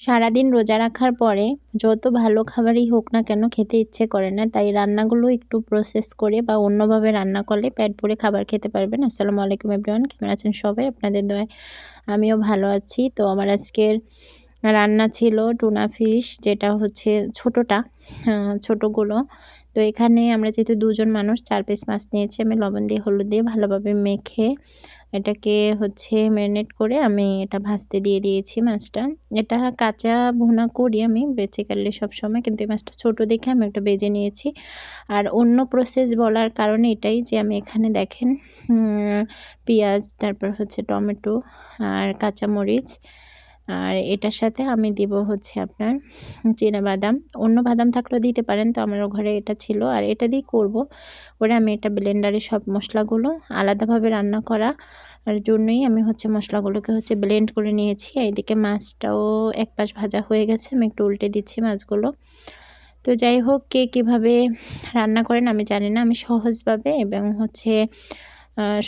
সারাদিন রোজা রাখার পরে যত ভালো খাবারই হোক না কেন খেতে ইচ্ছে করে না। তাই রান্নাগুলো একটু প্রসেস করে বা অন্যভাবে রান্না করলে পেট ভরে খাবার খেতে পারবেন। আসসালামু আলাইকুম এভরিওয়ান, কেমন আছেন সবাই? আপনাদের দোয়ায় আমিও ভালো আছি। তো আমার আজকের রান্না ছিল টুনা ফিশ, যেটা হচ্ছে ছোটোটা, ছোটোগুলো। তো এখানে আমরা যেহেতু ২ জন মানুষ ৪ পিস মাছ নিয়েছি। আমি লবণ দিয়ে হলুদ দিয়ে ভালোভাবে মেখে এটাকে হচ্ছে ম্যারিনেট করে আমি এটা ভাজতে দিয়ে দিয়েছি মাছটা। এটা কাঁচা ভুনা করি আমি বেসিক্যালি সবসময়, কিন্তু এই মাছটা ছোটো দেখে আমি একটা ভেজে নিয়েছি। আর অন্য প্রসেস বলার কারণে এটাই যে আমি এখানে দেখেন পেঁয়াজ, তারপর হচ্ছে টমেটো আর কাঁচামরিচ, আর এটার সাথে আমি দিব হচ্ছে আপনার চিনাবাদাম। অন্য বাদাম থাকলেও দিতে পারেন, তো আমার ঘরে এটা ছিল আর এটা দিয়ে করব। ওরা আমি এটা ব্লেন্ডারে সব মশলাগুলো আলাদাভাবে রান্না করা আর জন্যই আমি হচ্ছে মশলাগুলোকে হচ্ছে ব্লেন্ড করে নিয়েছি। এইদিকে মাছটাও এক পাশ ভাজা হয়ে গেছে, আমি একটু উল্টে দিচ্ছি মাছগুলো। তো যাই হোক, কে কীভাবে রান্না করেন আমি জানি না, আমি সহজভাবে এবং হচ্ছে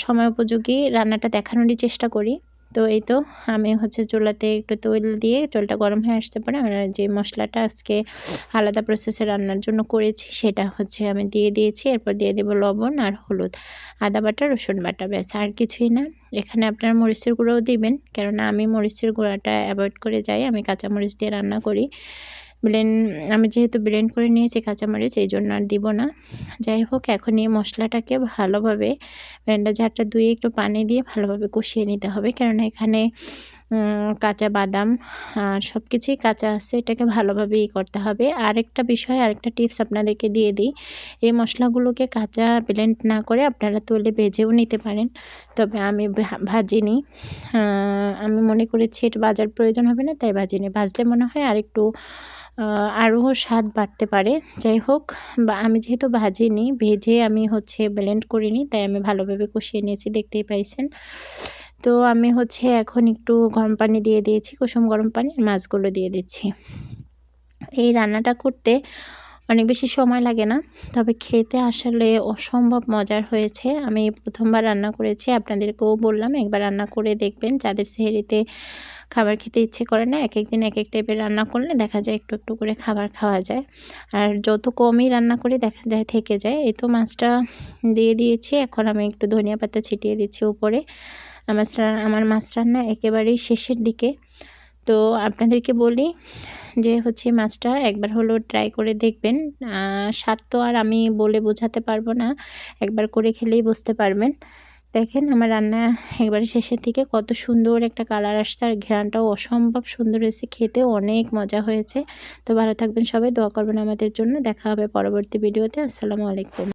সময় উপযোগী রান্নাটা দেখানোরই চেষ্টা করি। তো এই তো আমি হচ্ছে চুলাতে একটু তেল দিয়ে তেলটা গরম হয়ে আসতে পারে আমরা যে মশলাটা আজকে আলাদা প্রসেসে রান্নার জন্য করেছি সেটা হচ্ছে আমি দিয়ে দিয়েছি। এরপর দিয়ে দেবো লবণ আর হলুদ, আদা বাটা, রসুন বাটা, ব্যাস আর কিছুই না। এখানে আপনার মরিচের গুঁড়োও দিবেন, কেননা আমি মরিচের গুঁড়াটা অ্যাভয়েড করে যাই, আমি কাঁচামরিচ দিয়ে রান্না করি। আমি যেহেতু ব্লেন্ড করে নিয়েছি কাঁচামরিচ, এই জন্য আর দিব না। যাই হোক, এখন এই মশলাটাকে ভালোভাবে ব্লেন্ডার জারটা ধুয়ে একটু পানি দিয়ে ভালোভাবে কষিয়ে নিতে হবে, কেননা এখানে কাঁচা বাদাম আর সব কিছুই কাঁচা আছে, এটাকে ভালোভাবে করতে হবে। আরেকটা বিষয়, আরেকটা টিপস আপনাদেরকে দিয়ে দিই, এই মশলাগুলোকে কাঁচা ব্লেন্ড না করে আপনারা তেলে ভেজেও নিতে পারেন, তবে আমি ভাজিনি। আমি মনে করেছি এটা ভাজার প্রয়োজন হবে না, তাই ভাজিনি। ভাজলে মনে হয় আরেকটু আরও স্বাদ বাড়তে পারে। যাই হোক, আমি যেহেতু ভাজিনি, ভেজে আমি হচ্ছে ব্লেন্ড করিনি, তাই আমি ভালোভাবে কষিয়ে নিয়েছি, দেখতেই পাইছেন। তো আমি হচ্ছে এখন একটু গরম পানি দিয়ে দিয়েছি, কুসুম গরম পানি, মাছগুলো দিয়ে দিচ্ছি। এই রান্নাটা করতে অনেক বেশি সময় লাগে না, তবে খেতে আসলে অসম্ভব মজার হয়েছে। আমি প্রথমবার রান্না করেছি, আপনাদেরকেও বললাম একবার রান্না করে দেখবেন। যাদের সেহরিতে খাবার খেতে ইচ্ছে করে না, এক দিন এক টাইপের রান্না করলে দেখা যায় একটু একটু করে খাবার খাওয়া যায়, আর যত কমই রান্না করি দেখা যায় থেকে যায়। এই তো মাছটা দিয়ে দিয়েছি, এখন আমি একটু ধনিয়া পাতা ছিটিয়ে দিচ্ছি উপরে। আমার মাছ রান্না একেবারেই শেষের দিকে। তো আপনাদেরকে বলি যে হচ্ছে মাছটা একবার হলেও ট্রাই করে দেখবেন। স্বাদ তো আর আমি বলে বোঝাতে পারবো না, একবার করে খেলেই বুঝতে পারবেন। দেখেন আমার রান্না একবারে শেষের দিকে কত সুন্দর একটা কালার আসছে, আর ঘ্রাণটাও অসম্ভব সুন্দর হয়েছে, খেতেও অনেক মজা হয়েছে। তো ভালো থাকবেন সবাই, দোয়া করবেন আমাদের জন্য। দেখা হবে পরবর্তী ভিডিওতে। আসসালামু আলাইকুম।